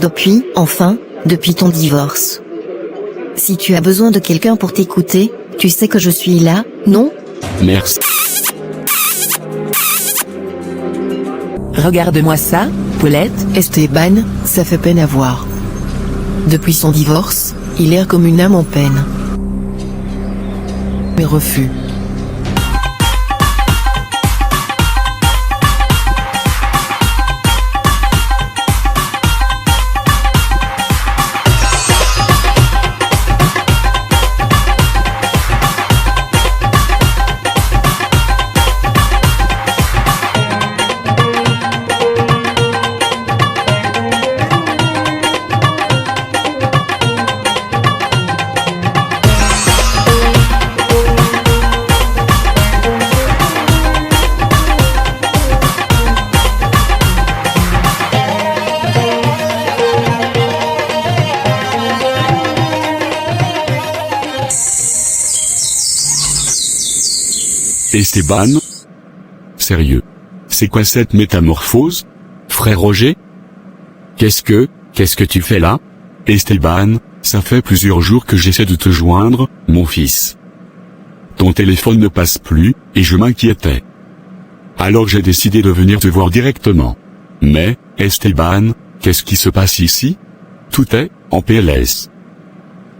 Depuis ton divorce. Si tu as besoin de quelqu'un pour t'écouter, tu sais que je suis là, non? Merci. Regarde-moi ça, Paulette. Esteban, ça fait peine à voir. Depuis son divorce, il erre comme une âme en peine. Mais refus. Esteban? Sérieux? C'est quoi cette métamorphose? Frère Roger? Qu'est-ce que tu fais là? Esteban, ça fait plusieurs jours que j'essaie de te joindre, mon fils. Ton téléphone ne passe plus, et je m'inquiétais. Alors j'ai décidé de venir te voir directement. Mais, Esteban, qu'est-ce qui se passe ici? Tout est en PLS.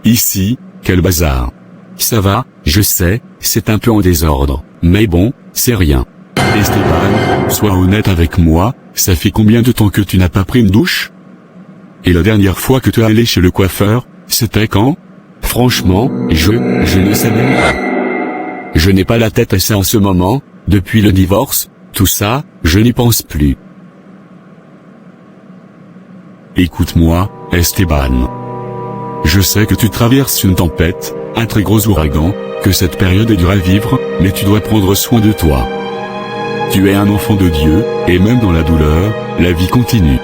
Ici, quel bazar. Ça va, je sais, c'est un peu en désordre, mais bon, c'est rien. Esteban, sois honnête avec moi, ça fait combien de temps que tu n'as pas pris une douche? Et la dernière fois que tu es allé chez le coiffeur, c'était quand? Franchement, je ne sais même pas. Je n'ai pas la tête à ça en ce moment, depuis le divorce, tout ça, je n'y pense plus. Écoute-moi, Esteban. Je sais que tu traverses une tempête, un très gros ouragan, que cette période est dure à vivre, mais tu dois prendre soin de toi. Tu es un enfant de Dieu, et même dans la douleur, la vie continue.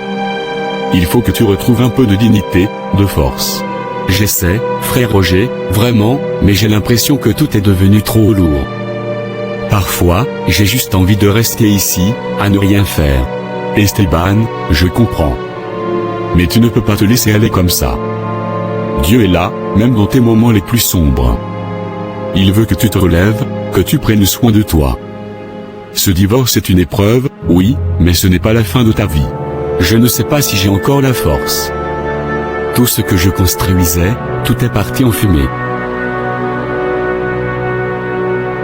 Il faut que tu retrouves un peu de dignité, de force. J'essaie, frère Roger, vraiment, mais j'ai l'impression que tout est devenu trop lourd. Parfois, j'ai juste envie de rester ici, à ne rien faire. Esteban, je comprends. Mais tu ne peux pas te laisser aller comme ça. Dieu est là, même dans tes moments les plus sombres. Il veut que tu te relèves, que tu prennes soin de toi. Ce divorce est une épreuve, oui, mais ce n'est pas la fin de ta vie. Je ne sais pas si j'ai encore la force. Tout ce que je construisais, tout est parti en fumée.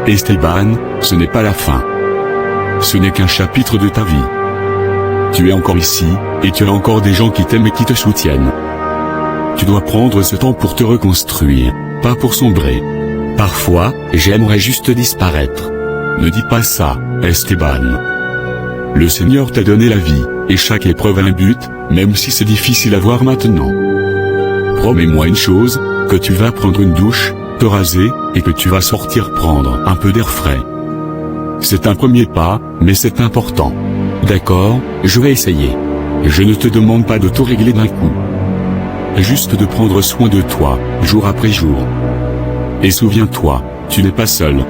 Esteban, ce n'est pas la fin. Ce n'est qu'un chapitre de ta vie. Tu es encore ici, et tu as encore des gens qui t'aiment et qui te soutiennent. Tu dois prendre ce temps pour te reconstruire, pas pour sombrer. Parfois, j'aimerais juste disparaître. Ne dis pas ça, Esteban. Le Seigneur t'a donné la vie, et chaque épreuve a un but, même si c'est difficile à voir maintenant. Promets-moi une chose, que tu vas prendre une douche, te raser, et que tu vas sortir prendre un peu d'air frais. C'est un premier pas, mais c'est important. D'accord, je vais essayer. Je ne te demande pas de tout régler d'un coup. Juste de prendre soin de toi, jour après jour. Et souviens-toi, tu n'es pas seul.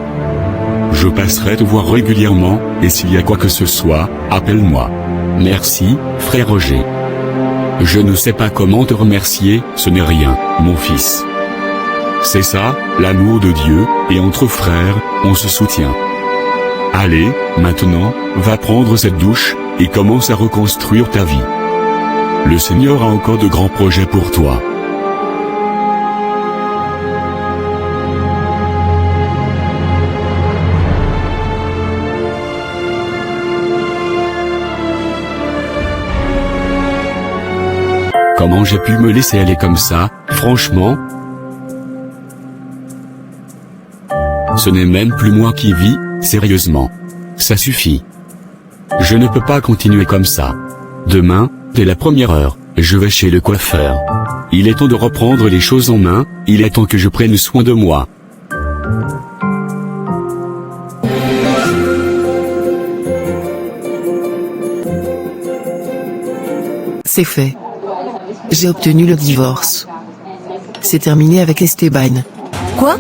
Je passerai te voir régulièrement, et s'il y a quoi que ce soit, appelle-moi. Merci, frère Roger. Je ne sais pas comment te remercier, ce n'est rien, mon fils. C'est ça, l'amour de Dieu, et entre frères, on se soutient. Allez, maintenant, va prendre cette douche, et commence à reconstruire ta vie. Le Seigneur a encore de grands projets pour toi. Comment j'ai pu me laisser aller comme ça, franchement? Ce n'est même plus moi qui vis, sérieusement. Ça suffit. Je ne peux pas continuer comme ça. Demain, dès la première heure, je vais chez le coiffeur. Il est temps de reprendre les choses en main, il est temps que je prenne soin de moi. C'est fait. J'ai obtenu le divorce. C'est terminé avec Esteban. Quoi?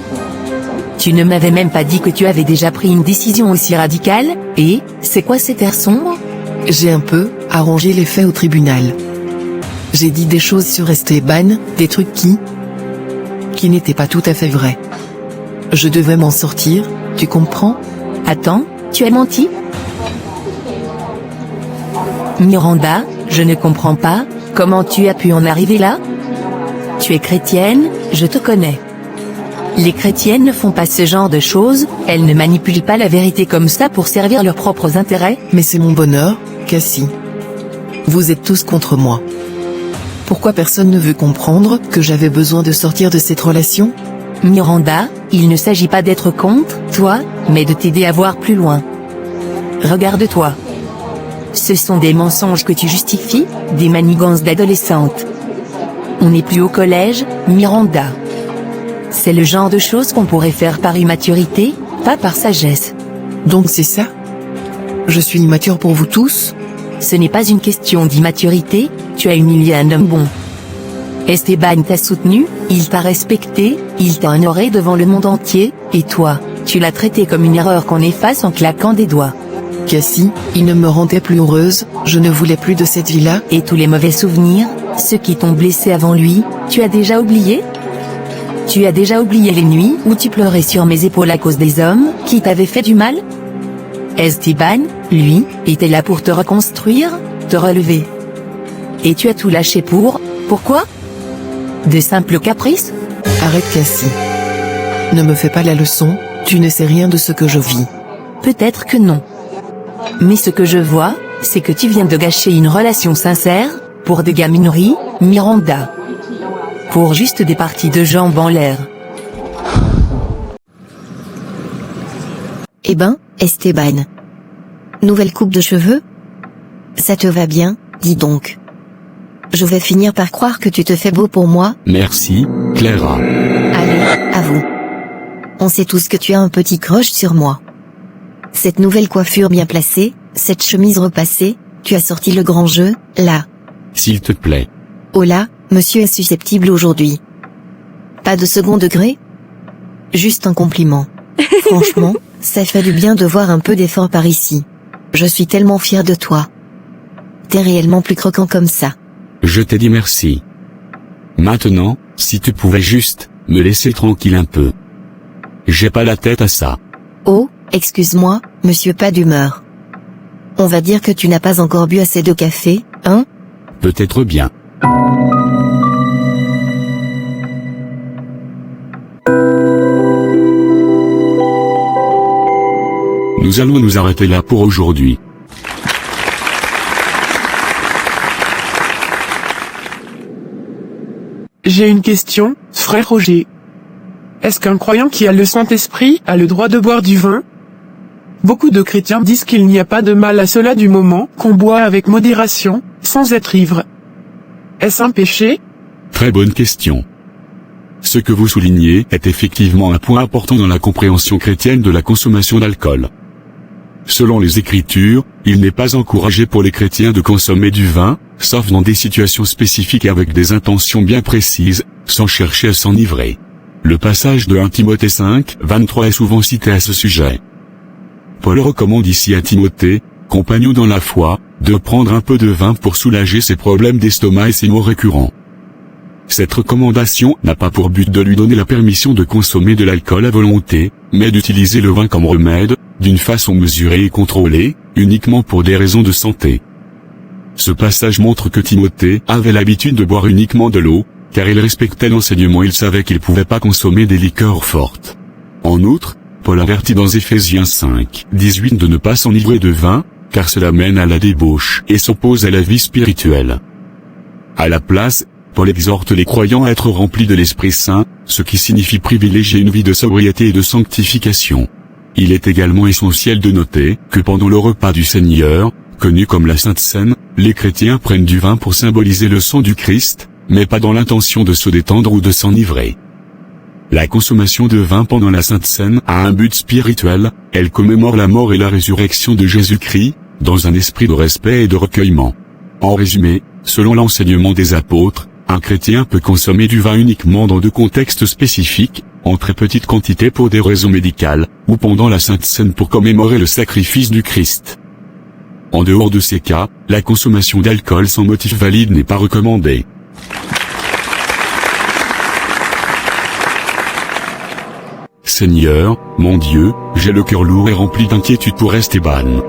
Tu ne m'avais même pas dit que tu avais déjà pris une décision aussi radicale, et, c'est quoi cet air sombre? J'ai un peu arrangé les faits au tribunal. J'ai dit des choses sur Esteban, des trucs qui n'étaient pas tout à fait vrais. Je devais m'en sortir, tu comprends? Attends, tu as menti? Miranda, je ne comprends pas, comment tu as pu en arriver là? Tu es chrétienne, je te connais. Les chrétiennes ne font pas ce genre de choses, elles ne manipulent pas la vérité comme ça pour servir leurs propres intérêts. Mais c'est mon bonheur, Cassie. Vous êtes tous contre moi. Pourquoi personne ne veut comprendre que j'avais besoin de sortir de cette relation? Miranda, il ne s'agit pas d'être contre toi, mais de t'aider à voir plus loin. Regarde-toi. Ce sont des mensonges que tu justifies, des manigances d'adolescente. On n'est plus au collège, Miranda. C'est le genre de choses qu'on pourrait faire par immaturité, pas par sagesse. Donc c'est ça? Je suis immature pour vous tous? Ce n'est pas une question d'immaturité, tu as humilié un homme bon. Esteban t'a soutenu, il t'a respecté, il t'a honoré devant le monde entier, et toi, tu l'as traité comme une erreur qu'on efface en claquant des doigts. Cassie, il ne me rendait plus heureuse, je ne voulais plus de cette vie-là. Et tous les mauvais souvenirs, ceux qui t'ont blessé avant lui, tu as déjà oublié? Tu as déjà oublié les nuits où tu pleurais sur mes épaules à cause des hommes qui t'avaient fait du mal? Esteban, lui, était là pour te reconstruire, te relever. Et tu as tout lâché pourquoi? De simples caprices? Arrête Cassie. Ne me fais pas la leçon, tu ne sais rien de ce que je vis. Peut-être que non. Mais ce que je vois, c'est que tu viens de gâcher une relation sincère, pour des gamineries, Miranda. Pour juste des parties de jambes en l'air. Eh ben, Esteban. Nouvelle coupe de cheveux? Ça te va bien, dis donc. Je vais finir par croire que tu te fais beau pour moi. Merci, Clara. Allez, avoue. On sait tous que tu as un petit crush sur moi. Cette nouvelle coiffure bien placée, cette chemise repassée, tu as sorti le grand jeu, là. S'il te plaît. Oh là, monsieur est susceptible aujourd'hui. Pas de second degré? Juste un compliment. Franchement, ça fait du bien de voir un peu d'effort par ici. Je suis tellement fière de toi. T'es réellement plus croquant comme ça. Je t'ai dit merci. Maintenant, si tu pouvais juste me laisser tranquille un peu. J'ai pas la tête à ça. Oh, excuse-moi, monsieur pas d'humeur. On va dire que tu n'as pas encore bu assez de café, hein? Peut-être bien. Nous allons nous arrêter là pour aujourd'hui. J'ai une question, frère Roger. Est-ce qu'un croyant qui a le Saint-Esprit a le droit de boire du vin? Beaucoup de chrétiens disent qu'il n'y a pas de mal à cela du moment qu'on boit avec modération, sans être ivre. Est-ce un péché? Très bonne question. Ce que vous soulignez est effectivement un point important dans la compréhension chrétienne de la consommation d'alcool. Selon les Écritures, il n'est pas encouragé pour les chrétiens de consommer du vin, sauf dans des situations spécifiques et avec des intentions bien précises, sans chercher à s'enivrer. Le passage de 1 Timothée 5, 23 est souvent cité à ce sujet. Paul recommande ici à Timothée, compagnon dans la foi, de prendre un peu de vin pour soulager ses problèmes d'estomac et ses maux récurrents. Cette recommandation n'a pas pour but de lui donner la permission de consommer de l'alcool à volonté, mais d'utiliser le vin comme remède, d'une façon mesurée et contrôlée, uniquement pour des raisons de santé. Ce passage montre que Timothée avait l'habitude de boire uniquement de l'eau, car il respectait l'enseignement, il savait qu'il ne pouvait pas consommer des liqueurs fortes. En outre, Paul avertit dans Éphésiens 5, 18 de ne pas s'enivrer de vin, car cela mène à la débauche et s'oppose à la vie spirituelle. À la place, Paul exhorte les croyants à être remplis de l'Esprit Saint, ce qui signifie privilégier une vie de sobriété et de sanctification. Il est également essentiel de noter que pendant le repas du Seigneur, connu comme la Sainte Seine, les chrétiens prennent du vin pour symboliser le sang du Christ, mais pas dans l'intention de se détendre ou de s'enivrer. La consommation de vin pendant la Sainte Seine a un but spirituel, elle commémore la mort et la résurrection de Jésus-Christ, dans un esprit de respect et de recueillement. En résumé, selon l'enseignement des apôtres, un chrétien peut consommer du vin uniquement dans deux contextes spécifiques, en très petite quantité pour des raisons médicales, ou pendant la Sainte Seine pour commémorer le sacrifice du Christ. En dehors de ces cas, la consommation d'alcool sans motif valide n'est pas recommandée. Seigneur, mon Dieu, j'ai le cœur lourd et rempli d'inquiétude pour Esteban.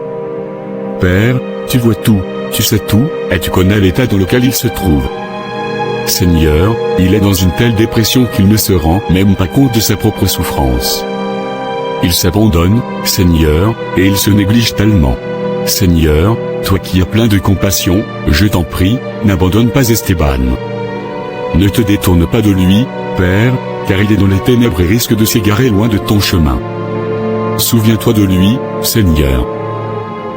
Père, tu vois tout, tu sais tout, et tu connais l'état dans lequel il se trouve. Seigneur, il est dans une telle dépression qu'il ne se rend même pas compte de sa propre souffrance. Il s'abandonne, Seigneur, et il se néglige tellement. Seigneur, toi qui as plein de compassion, je t'en prie, n'abandonne pas Esteban. Ne te détourne pas de lui, Père, car il est dans les ténèbres et risque de s'égarer loin de ton chemin. Souviens-toi de lui, Seigneur.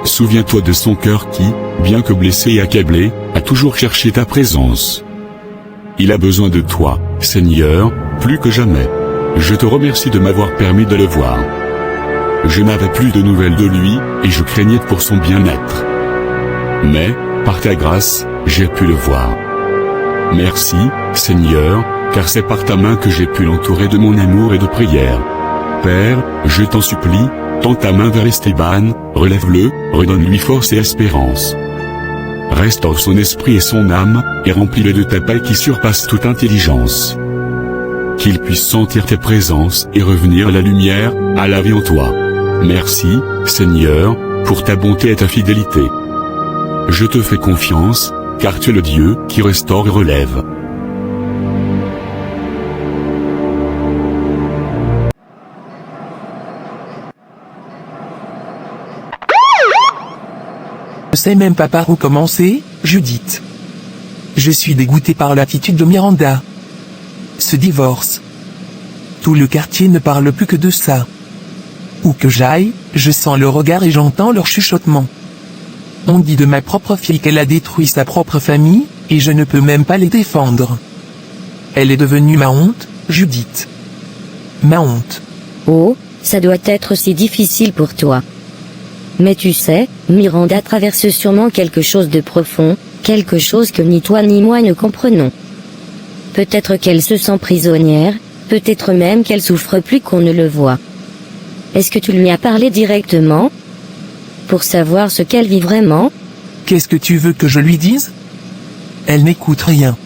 Souviens-toi de son cœur qui, bien que blessé et accablé, a toujours cherché ta présence. Il a besoin de toi, Seigneur, plus que jamais. Je te remercie de m'avoir permis de le voir. Je n'avais plus de nouvelles de lui, et je craignais pour son bien-être. Mais, par ta grâce, j'ai pu le voir. Merci, Seigneur, car c'est par ta main que j'ai pu l'entourer de mon amour et de prière. Père, je t'en supplie, tends ta main vers Esteban, relève-le, redonne-lui force et espérance. Restaure son esprit et son âme, et remplis-le de ta paix qui surpasse toute intelligence. Qu'il puisse sentir tes présences et revenir à la lumière, à la vie en toi. Merci, Seigneur, pour ta bonté et ta fidélité. Je te fais confiance, car tu es le Dieu qui restaure et relève. Je sais même pas par où commencer, Judith. Je suis dégoûté par l'attitude de Miranda. Ce divorce. Tout le quartier ne parle plus que de ça. Où que j'aille, je sens le regard et j'entends leur chuchotement. On dit de ma propre fille qu'elle a détruit sa propre famille, et je ne peux même pas les défendre. Elle est devenue ma honte, Judith. Ma honte. Oh, ça doit être si difficile pour toi. Mais tu sais, Miranda traverse sûrement quelque chose de profond, quelque chose que ni toi ni moi ne comprenons. Peut-être qu'elle se sent prisonnière, peut-être même qu'elle souffre plus qu'on ne le voit. Est-ce que tu lui as parlé directement? Pour savoir ce qu'elle vit vraiment? Qu'est-ce que tu veux que je lui dise? Elle n'écoute rien.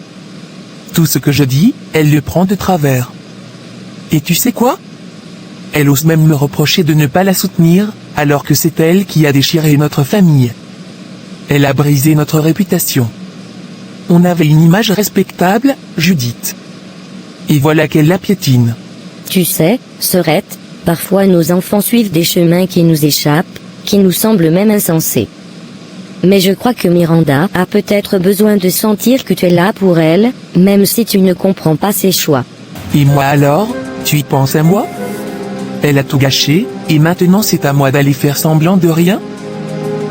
Tout ce que je dis, elle le prend de travers. Et tu sais quoi? Elle ose même me reprocher de ne pas la soutenir, alors que c'est elle qui a déchiré notre famille. Elle a brisé notre réputation. On avait une image respectable, Judith. Et voilà qu'elle la piétine. Tu sais, Sœurette, parfois nos enfants suivent des chemins qui nous échappent, qui nous semblent même insensés. Mais je crois que Miranda a peut-être besoin de sentir que tu es là pour elle, même si tu ne comprends pas ses choix. Et moi alors, tu y penses à moi? Elle a tout gâché, et maintenant c'est à moi d'aller faire semblant de rien?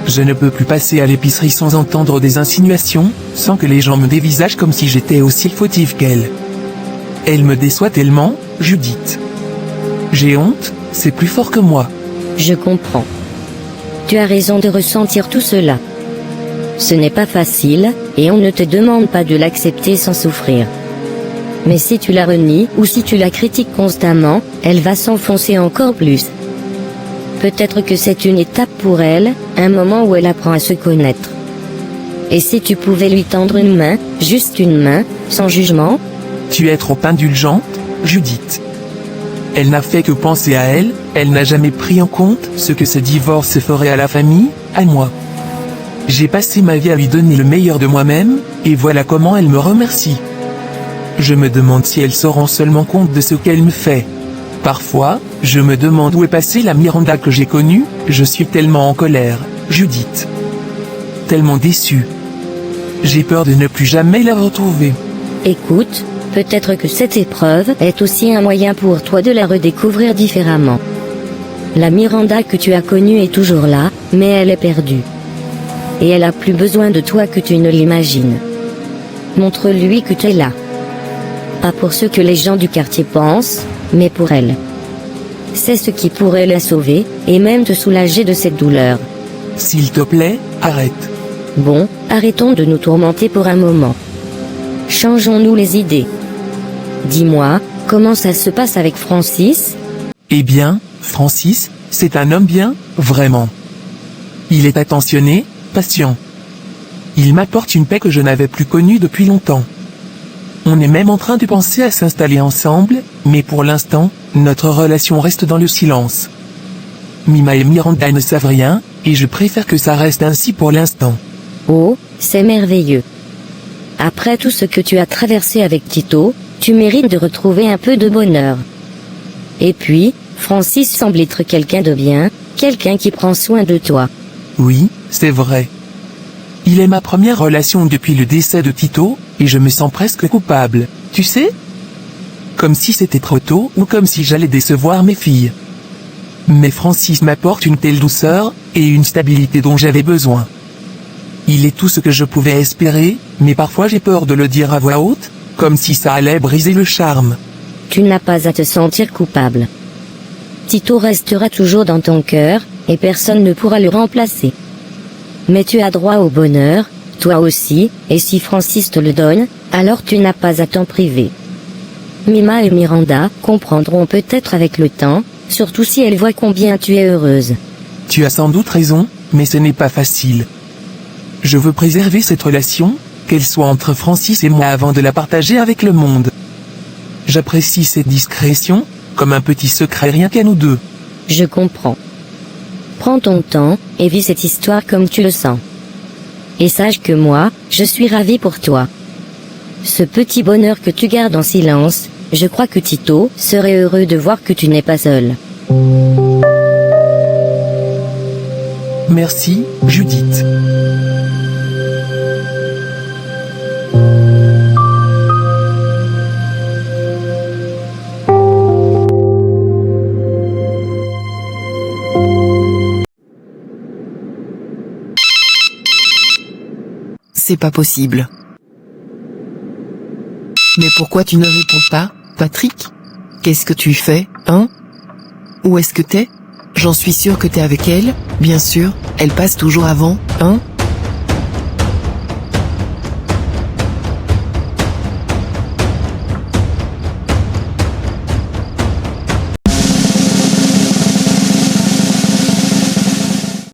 Je ne peux plus passer à l'épicerie sans entendre des insinuations, sans que les gens me dévisagent comme si j'étais aussi fautif qu'elle. Elle me déçoit tellement, Judith. J'ai honte, c'est plus fort que moi. Je comprends. Tu as raison de ressentir tout cela. Ce n'est pas facile, et on ne te demande pas de l'accepter sans souffrir. Mais si tu la renies ou si tu la critiques constamment, elle va s'enfoncer encore plus. Peut-être que c'est une étape pour elle, un moment où elle apprend à se connaître. Et si tu pouvais lui tendre une main, juste une main, sans jugement? Tu es trop indulgente, Judith. Elle n'a fait que penser à elle, elle n'a jamais pris en compte ce que ce divorce ferait à la famille, à moi. J'ai passé ma vie à lui donner le meilleur de moi-même, et voilà comment elle me remercie. Je me demande si elle se rend seulement compte de ce qu'elle me fait. Parfois, je me demande où est passée la Miranda que j'ai connue, je suis tellement en colère, Judith. Tellement déçue. J'ai peur de ne plus jamais la retrouver. Écoute, peut-être que cette épreuve est aussi un moyen pour toi de la redécouvrir différemment. La Miranda que tu as connue est toujours là, mais elle est perdue. Et elle a plus besoin de toi que tu ne l'imagines. Montre-lui que tu es là. Pas pour ce que les gens du quartier pensent, mais pour elle. C'est ce qui pourrait la sauver, et même te soulager de cette douleur. S'il te plaît, arrête. Bon, arrêtons de nous tourmenter pour un moment. Changeons-nous les idées. Dis-moi, comment ça se passe avec Francis? Eh bien, Francis, c'est un homme bien, vraiment. Il est attentionné, patient. Il m'apporte une paix que je n'avais plus connue depuis longtemps. On est même en train de penser à s'installer ensemble, mais pour l'instant, notre relation reste dans le silence. Mima et Miranda ne savent rien, et je préfère que ça reste ainsi pour l'instant. Oh, c'est merveilleux. Après tout ce que tu as traversé avec Tito, tu mérites de retrouver un peu de bonheur. Et puis, Francis semble être quelqu'un de bien, quelqu'un qui prend soin de toi. Oui, c'est vrai. Il est ma première relation depuis le décès de Tito, et je me sens presque coupable, tu sais? Comme si c'était trop tôt ou comme si j'allais décevoir mes filles. Mais Francis m'apporte une telle douceur, et une stabilité dont j'avais besoin. Il est tout ce que je pouvais espérer, mais parfois j'ai peur de le dire à voix haute, comme si ça allait briser le charme. Tu n'as pas à te sentir coupable. Tito restera toujours dans ton cœur, et personne ne pourra le remplacer. Mais tu as droit au bonheur, toi aussi, et si Francis te le donne, alors tu n'as pas à t'en priver. Mima et Miranda comprendront peut-être avec le temps, surtout si elles voient combien tu es heureuse. Tu as sans doute raison, mais ce n'est pas facile. Je veux préserver cette relation, qu'elle soit entre Francis et moi avant de la partager avec le monde. J'apprécie cette discrétion, comme un petit secret rien qu'à nous deux. Je comprends. Prends ton temps, et vis cette histoire comme tu le sens. Et sache que moi, je suis ravie pour toi. Ce petit bonheur que tu gardes en silence, je crois que Tito serait heureux de voir que tu n'es pas seul. Merci, Judith. C'est pas possible. Mais pourquoi tu ne réponds pas, Patrick? Qu'est-ce que tu fais, hein? Où est-ce que t'es? J'en suis sûre que t'es avec elle, bien sûr, elle passe toujours avant, hein?